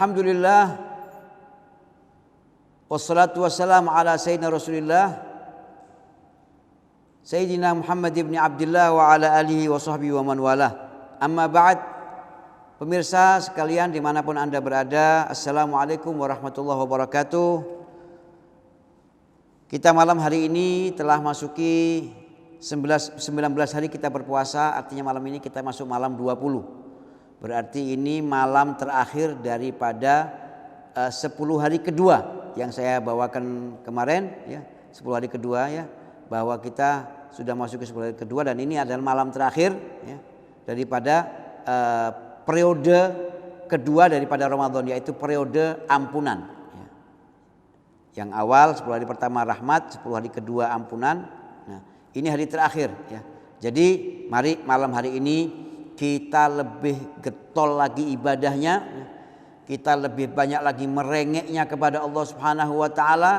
Alhamdulillah wassalatu wassalamu ala sayyidina Rasulillah Sayyidina Muhammad ibn Abdullah wa ala alihi wa sahbihi wa man walah. Amma ba'd. Pemirsa sekalian dimanapun Anda berada, Assalamualaikum warahmatullahi wabarakatuh. Kita malam hari ini telah masuki 19 hari kita berpuasa, artinya malam ini kita masuk malam 20. Berarti ini malam terakhir daripada 10 hari kedua yang saya bawakan kemarin ya, 10 hari kedua ya, bahwa kita sudah masuk ke 10 hari kedua dan ini adalah malam terakhir ya, daripada periode kedua daripada Ramadan, yaitu periode ampunan ya. Yang awal 10 hari pertama rahmat, 10 hari kedua ampunan. Nah, ini hari terakhir ya. Jadi mari malam hari ini kita lebih getol lagi ibadahnya, kita lebih banyak lagi merengeknya kepada Allah Subhanahu wa taala,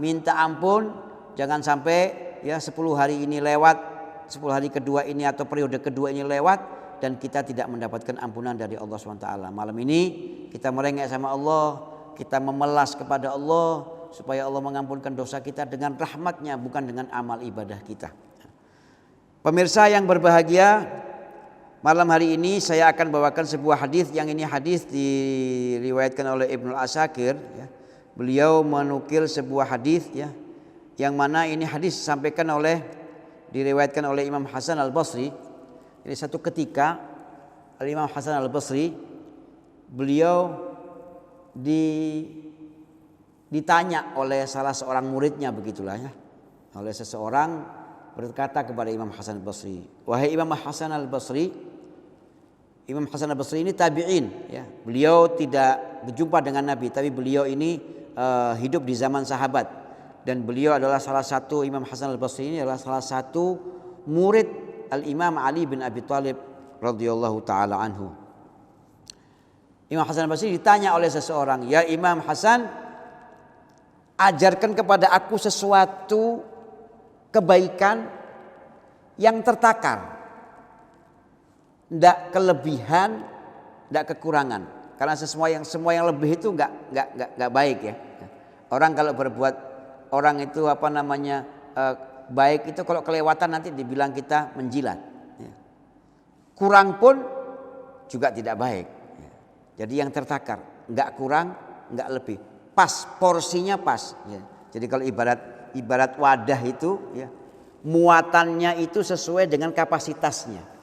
minta ampun. Jangan sampai ya 10 hari ini lewat, 10 hari kedua ini atau periode kedua ini lewat dan kita tidak mendapatkan ampunan dari Allah Subhanahu wa taala. Malam ini kita merengek sama Allah, kita memelas kepada Allah supaya Allah mengampunkan dosa kita dengan rahmatnya, bukan dengan amal ibadah kita. Pemirsa yang berbahagia, malam hari ini saya akan bawakan sebuah hadis yang ini hadis diriwayatkan oleh Ibnu Asakir ya. Beliau menukil sebuah hadis ya, yang mana ini hadis diriwayatkan oleh Imam Hasan Al-Basri. Jadi satu ketika Imam Hasan Al-Basri beliau ditanya oleh salah seorang muridnya, begitulah ya. Oleh seseorang berkata kepada Imam Hasan Al-Basri, "Wahai Imam Hasan Al-Basri." Imam Hasan Al-Basri ini tabi'in ya. Beliau tidak berjumpa dengan Nabi, tapi beliau ini hidup di zaman sahabat dan beliau adalah salah satu, Imam Hasan Al-Basri ini adalah salah satu murid Al-Imam Ali bin Abi Thalib radhiyallahu taala anhu. Imam Hasan Al-Basri ditanya oleh seseorang, "Ya Imam Hasan, ajarkan kepada aku sesuatu kebaikan yang tertakar, tidak kelebihan, tidak kekurangan. Karena semua yang lebih itu nggak baik ya. Orang kalau berbuat, orang itu baik itu kalau kelewatan nanti dibilang kita menjilat. Ya. Kurang pun juga tidak baik. Ya. Jadi yang tertakar, nggak kurang, nggak lebih, pas, porsinya pas. Ya. Jadi kalau ibarat wadah itu, ya, muatannya itu sesuai dengan kapasitasnya.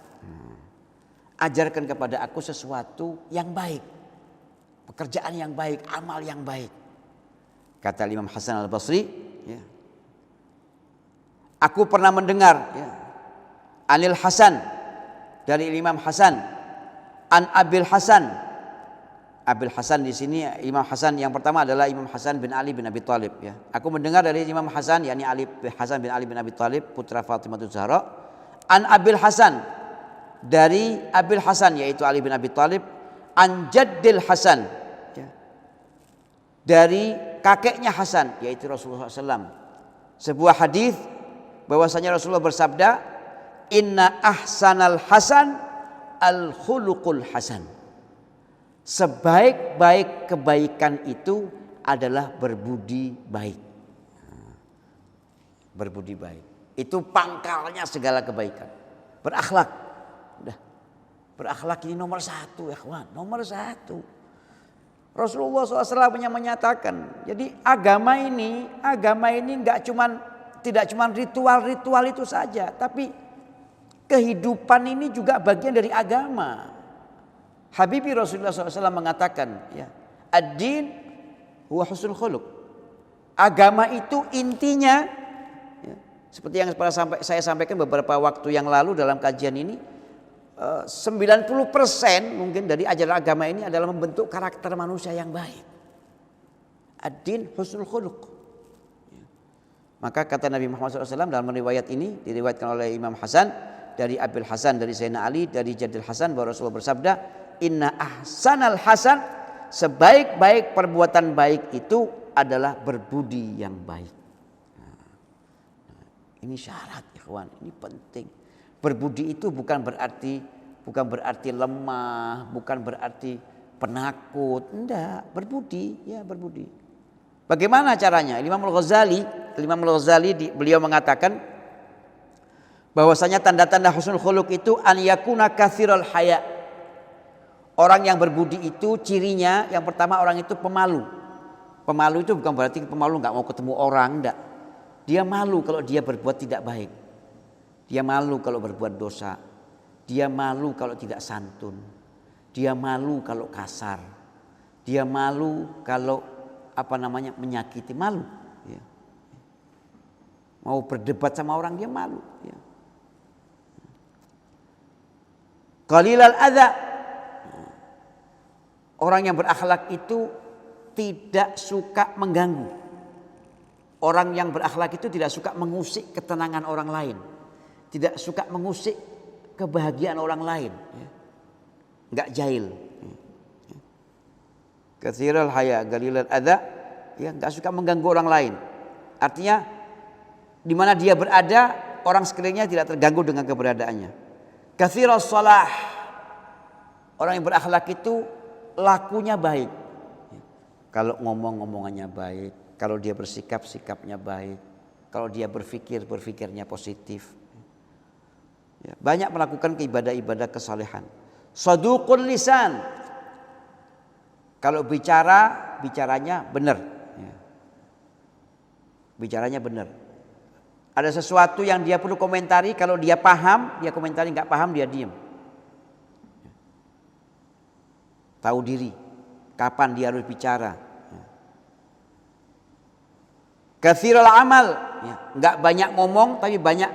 Ajarkan kepada aku sesuatu yang baik, pekerjaan yang baik, amal yang baik. Kata Imam Hasan Al-Basri, ya, aku pernah mendengar ya, Anil Hasan, dari Imam Hasan, An Abil Hasan. Abil Hasan di sini Imam Hasan yang pertama adalah Imam Hasan bin Ali bin Abi Thalib ya. Aku mendengar dari Imam Hasan, yakni Hasan bin Ali bin Abi Thalib, putra Fatimah Zahra. An Abil Hasan, dari Abil Hasan yaitu Ali bin Abi Thalib. An Jaddil Hasan ya, dari kakeknya Hasan yaitu Rasulullah SAW. Sebuah hadis bahwasanya Rasulullah bersabda, "Inna ahsanal hasan al khuluqul hasan." Sebaik-baik kebaikan itu adalah berbudi baik. Berbudi baik itu pangkalnya segala kebaikan. Berakhlak. Berakhlak ini nomor satu ya kawan, nomor satu. Rasulullah SAW menyatakan, jadi agama ini tidak cuma ritual itu saja, tapi kehidupan ini juga bagian dari agama. Habibi Rasulullah SAW mengatakan, ya, ad-din huwa husnul khuluq. Agama itu intinya, ya, seperti yang saya sampaikan beberapa waktu yang lalu dalam kajian ini, 90% mungkin dari ajaran agama ini adalah membentuk karakter manusia yang baik. Ad-din husnul khuluq. Maka kata Nabi Muhammad SAW dalam riwayat ini, diriwayatkan oleh Imam Hasan dari Abil Hasan, dari Sayyidina Ali, dari Jaddil Hasan, bahwa Rasulullah bersabda, "Inna ahsanal hasan," sebaik-baik perbuatan baik itu adalah berbudi yang baik. Ini syarat ikhwan, ini penting. Berbudi itu bukan berarti lemah, bukan berarti penakut, enggak, berbudi, ya berbudi. Bagaimana caranya? Imam Al-Ghazali beliau mengatakan bahwasanya tanda-tanda husnul khuluq itu an yakuna katsiral haya. Orang yang berbudi itu cirinya yang pertama orang itu pemalu. Pemalu itu bukan berarti pemalu enggak mau ketemu orang, enggak. Dia malu kalau dia berbuat tidak baik. Dia malu kalau berbuat dosa. Dia malu kalau tidak santun. Dia malu kalau kasar. Dia malu kalau menyakiti, malu. Ya. Mau berdebat sama orang dia malu. Ya. Qalilal adza. Orang yang berakhlak itu tidak suka mengganggu. Orang yang berakhlak itu tidak suka mengusik ketenangan orang lain. Tidak suka mengusik kebahagiaan orang lain. Ya. Enggak jahil. Katsirul haya, qalilul adza, ya enggak suka mengganggu orang lain. Artinya di mana dia berada, orang sekelilingnya tidak terganggu dengan keberadaannya. Katsirus shalah. Orang yang berakhlak itu lakunya baik. Kalau ngomong-ngomongannya baik, kalau dia bersikap, sikapnya baik, kalau dia berpikir, berpikirnya positif. Ya, banyak melakukan ibadah-ibadah kesalehan. Saduqul lisan. Kalau bicaranya benar. Ya. Bicaranya benar. Ada sesuatu yang dia perlu komentari, kalau dia paham, dia komentari, nggak paham dia diam. Ya. Tahu diri, kapan dia harus bicara. Ya. Katsirul amal, ya. Nggak banyak ngomong, tapi banyak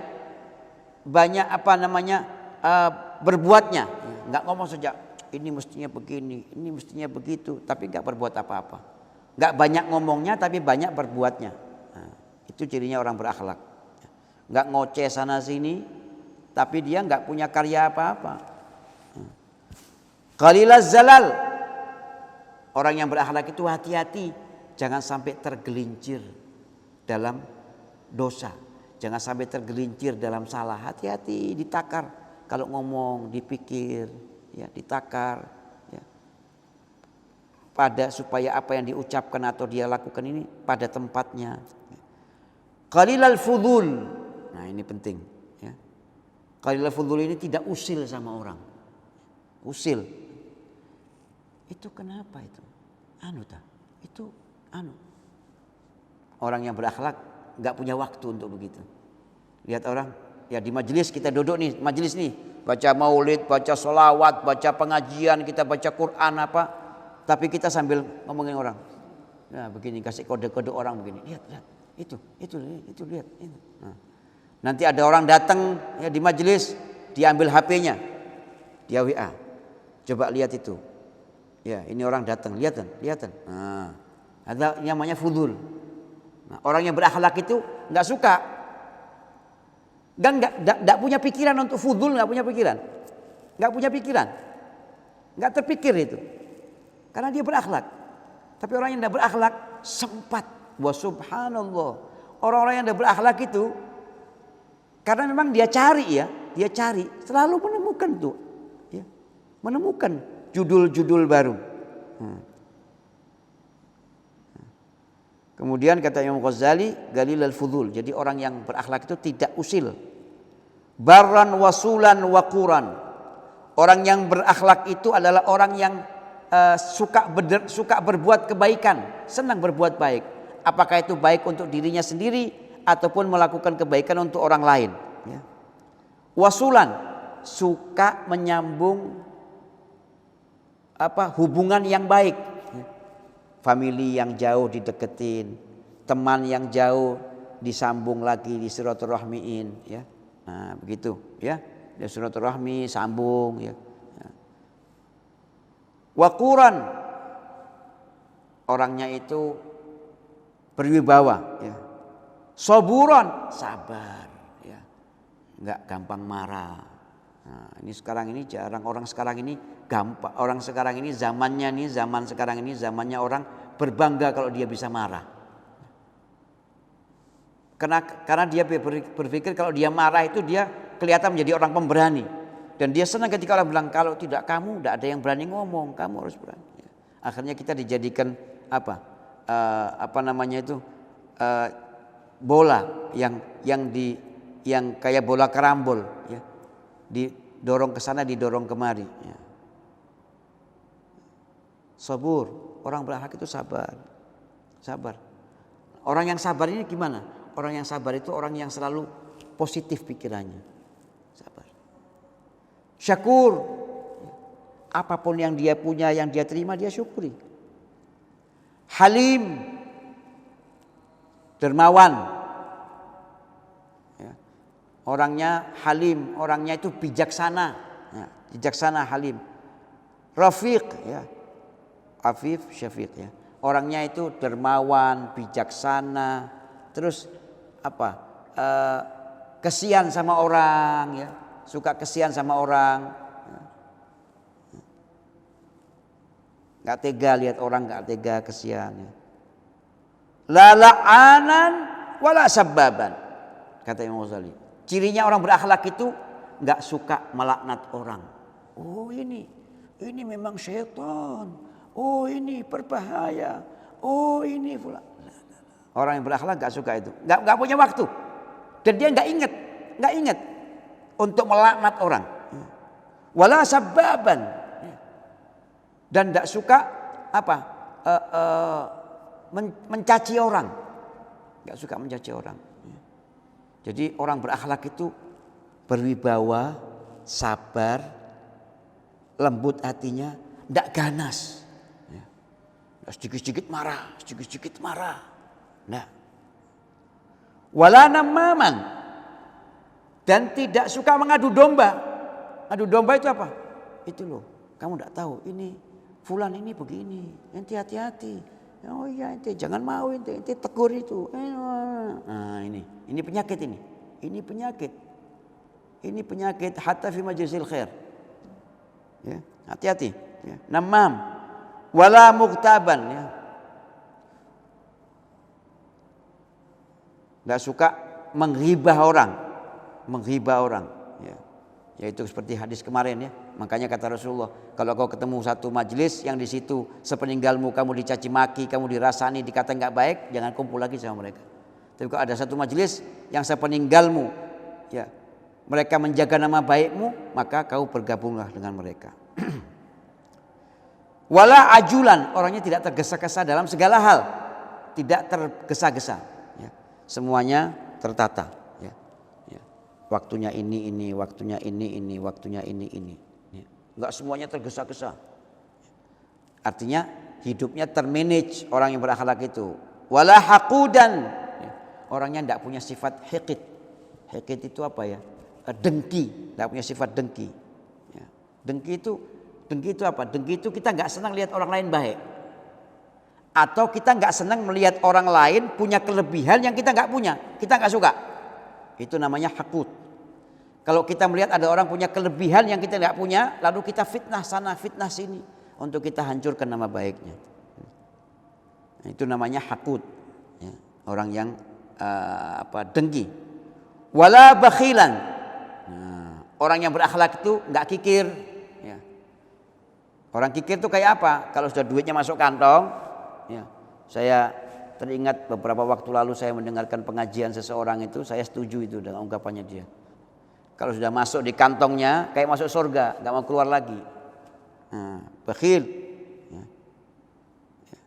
berbuatnya. Nggak ngomong saja, ini mestinya begini, ini mestinya begitu, tapi nggak berbuat apa-apa. Nggak banyak ngomongnya, tapi banyak berbuatnya. Nah, itu cirinya orang berakhlak. Nggak ngoceh sana sini, tapi dia nggak punya karya apa-apa. Qalilaz zalal. Orang yang berakhlak itu hati-hati, jangan sampai tergelincir dalam dosa. Jangan sampai tergelincir dalam salah. Hati-hati, ditakar. Kalau ngomong, dipikir, ya, ditakar, ya. Supaya apa yang diucapkan atau dia lakukan ini pada tempatnya. Qalilal fudul. Nah, ini penting, ya. Qalilal fudul ini tidak usil sama orang. Usil. Itu kenapa itu? Orang yang berakhlak enggak punya waktu untuk begitu. Lihat orang, ya di majelis kita duduk nih, majelis nih, baca maulid, baca sholawat, baca pengajian, kita baca Quran apa, tapi kita sambil ngomongin orang. Ya begini, kasih kode-kode orang begini. Lihat, itu lihat. Itu. Nah. Nanti ada orang datang ya di majelis, diambil HP-nya, dia WA. Coba lihat itu. Ya ini orang datang, lihatan. Nah, ada namanya fudul. Nah, orang yang berakhlak itu nggak suka. Dan nggak punya pikiran untuk fudul, nggak punya pikiran, nggak terpikir itu, karena dia berakhlak. Tapi orang yang tidak berakhlak sempat, wa subhanallah, orang-orang yang tidak berakhlak itu, karena memang dia cari, selalu menemukan tuh, ya, menemukan judul-judul baru. Kemudian kata Imam Ghazali, Galilal fudul. Jadi orang yang berakhlak itu tidak usil. Barran wasulan waquran. Orang yang berakhlak itu adalah orang yang suka berbuat kebaikan, senang berbuat baik. Apakah itu baik untuk dirinya sendiri ataupun melakukan kebaikan untuk orang lain. Ya. Wasulan, suka menyambung hubungan yang baik. Famili yang jauh dideketin, teman yang jauh disambung lagi, disilaturahmiin, ya. Nah, begitu, ya. Disilaturahmi, sambung, ya. Waquran, orangnya itu berwibawa, ya. Saburan, sabar, ya. Enggak gampang marah. Nah, ini sekarang ini jarang orang sekarang ini gampang. Orang sekarang ini zaman sekarang ini zamannya orang berbangga kalau dia bisa marah. Karena dia berpikir kalau dia marah itu dia kelihatan menjadi orang pemberani. Dan dia senang ketika orang bilang kalau tidak kamu tidak ada yang berani ngomong, kamu harus berani. Akhirnya kita dijadikan apa namanya itu bola yang kayak bola karambol, ya. Didorong ke sana, didorong kemari. Ya. Sabur, orang berakhlak itu sabar. Sabar. Orang yang sabar ini gimana? Orang yang sabar itu orang yang selalu positif pikirannya. Sabar. Syakur. Apapun yang dia punya, yang dia terima, dia syukuri. Halim. Dermawan. Ya. Orangnya halim, orangnya itu bijaksana. Ya. Bijaksana, halim. Rafiq, ya. Afif, syafiq, ya. Orangnya itu dermawan, bijaksana, terus kesian sama orang, ya, suka kesian sama orang, nggak tega lihat orang, nggak tega, kesian. Ya. La la'anan wala sabbaban, kata Imam Ghazali. Cirinya orang berakhlak itu nggak suka melaknat orang. Oh ini memang syaitan. Oh ini berbahaya. Oh ini pula. Orang yang berakhlak gak suka itu. Gak punya waktu. Dan dia gak ingat untuk melaknat orang. Wala sabbaban. Dan gak suka mencaci orang. Gak suka mencaci orang. Jadi orang berakhlak itu berwibawa, sabar, lembut hatinya, gak ganas. Sedikit-sedikit marah. Nah. Wala namaman. Dan tidak suka mengadu domba. Adu domba itu apa? Itu loh, kamu tidak tahu ini fulan ini begini. Ente hati-hati. Oh iya ente jangan mau ente tegur itu. Nah ini penyakit ini. Ini penyakit hatta fi majlisil khair. Ya, hati-hati, ya. Namam. Wala muktaban, ya. Gak suka menghibah orang, ya. Yaitu seperti hadis kemarin, ya. Makanya kata Rasulullah, kalau kau ketemu satu majelis yang di situ sepeninggalmu kamu dicaci maki, kamu dirasani, dikata nggak baik, jangan kumpul lagi sama mereka. Tapi kalau ada satu majelis yang sepeninggalmu, ya, mereka menjaga nama baikmu, maka kau bergabunglah dengan mereka. Wala ajulan, orangnya tidak tergesa-gesa dalam segala hal, tidak tergesa-gesa, ya. Semuanya tertata, ya. Ya. Waktunya ini, waktunya ini, waktunya ini, ya. Enggak semuanya tergesa-gesa. Artinya hidupnya termanage orang yang berakhlak itu. Wala haqudan, ya. Orangnya tidak punya sifat hiqid. Hiqid itu apa ya? Dengki, tidak punya sifat dengki. Ya. Dengki itu apa? Dengki itu kita nggak senang lihat orang lain baik, atau kita nggak senang melihat orang lain punya kelebihan yang kita nggak punya, kita nggak suka. Itu namanya hakut. Kalau kita melihat ada orang punya kelebihan yang kita nggak punya, lalu kita fitnah sana, fitnah sini, untuk kita hancurkan nama baiknya. Nah, itu namanya hakut, ya. Orang yang dengki. Wala bakhilan. Nah, orang yang berakhlak itu nggak kikir. Orang kikir itu kayak apa? Kalau sudah duitnya masuk kantong, ya. Saya teringat beberapa waktu lalu saya mendengarkan pengajian seseorang itu, saya setuju itu dengan ungkapannya dia. Kalau sudah masuk di kantongnya, kayak masuk surga, nggak mau keluar lagi. Nah, bakhil. Ya. Ya.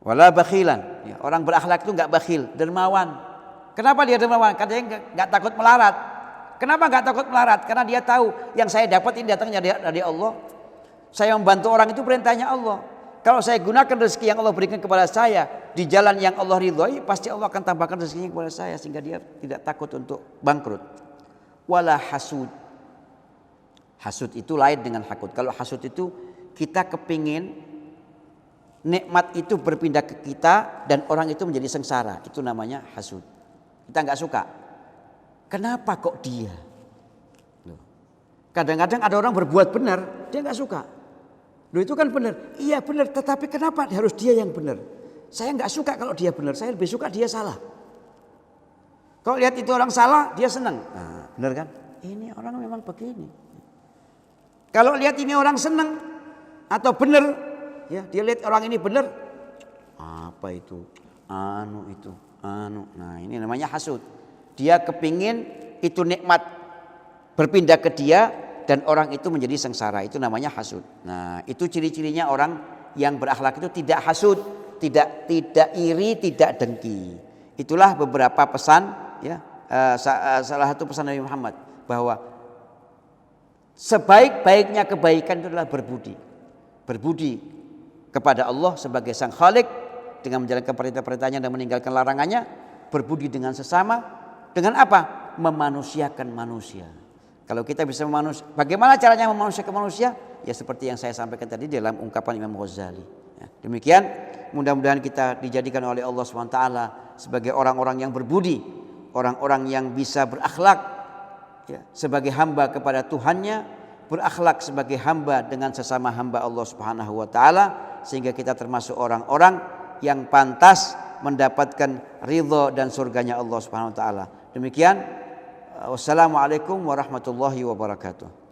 Wala bakhilan. Ya. Orang berakhlak itu nggak bakhil, dermawan. Kenapa dia dermawan? Karena dia nggak takut melarat. Kenapa nggak takut melarat? Karena dia tahu yang saya dapat ini datangnya dari Allah. Saya membantu orang itu perintahnya Allah. Kalau saya gunakan rezeki yang Allah berikan kepada saya di jalan yang Allah ridhoi, pasti Allah akan tambahkan rezekinya kepada saya sehingga dia tidak takut untuk bangkrut. Wala hasud. Hasud itu lain dengan hakut. Kalau hasud itu kita kepingin nikmat itu berpindah ke kita dan orang itu menjadi sengsara. Itu namanya hasud. Kita nggak suka. Kenapa kok dia? Kadang-kadang ada orang berbuat benar, dia nggak suka. Loh itu kan benar. Iya benar, tetapi kenapa harus dia yang benar? Saya nggak suka kalau dia benar, saya lebih suka dia salah. Kalau lihat itu orang salah, dia senang. Nah, benar kan? Ini orang memang begini. Kalau lihat ini orang senang atau benar, ya, dia lihat orang ini benar. Apa itu? Itu. Nah, ini namanya hasud. Dia kepingin itu nikmat berpindah ke dia dan orang itu menjadi sengsara. Itu namanya hasud. Nah, itu ciri-cirinya orang yang berakhlak itu tidak hasud, tidak iri, tidak dengki. Itulah beberapa pesan, ya, salah satu pesan Nabi Muhammad bahwa sebaik-baiknya kebaikan itu adalah berbudi. Berbudi kepada Allah sebagai Sang Khalik dengan menjalankan perintah-perintahnya dan meninggalkan larangannya. Berbudi dengan sesama dengan apa? Memanusiakan manusia. Kalau kita bisa bagaimana caranya memanusiakan manusia? Ya seperti yang saya sampaikan tadi dalam ungkapan Imam Ghazali. Ya, demikian, mudah-mudahan kita dijadikan oleh Allah SWT sebagai orang-orang yang berbudi, orang-orang yang bisa berakhlak, ya, sebagai hamba kepada Tuhannya, berakhlak sebagai hamba dengan sesama hamba Allah Subhanahu wa taala, sehingga kita termasuk orang-orang yang pantas mendapatkan ridha dan surganya Allah Subhanahu wa taala. Demikian, wassalamualaikum warahmatullahi wabarakatuh.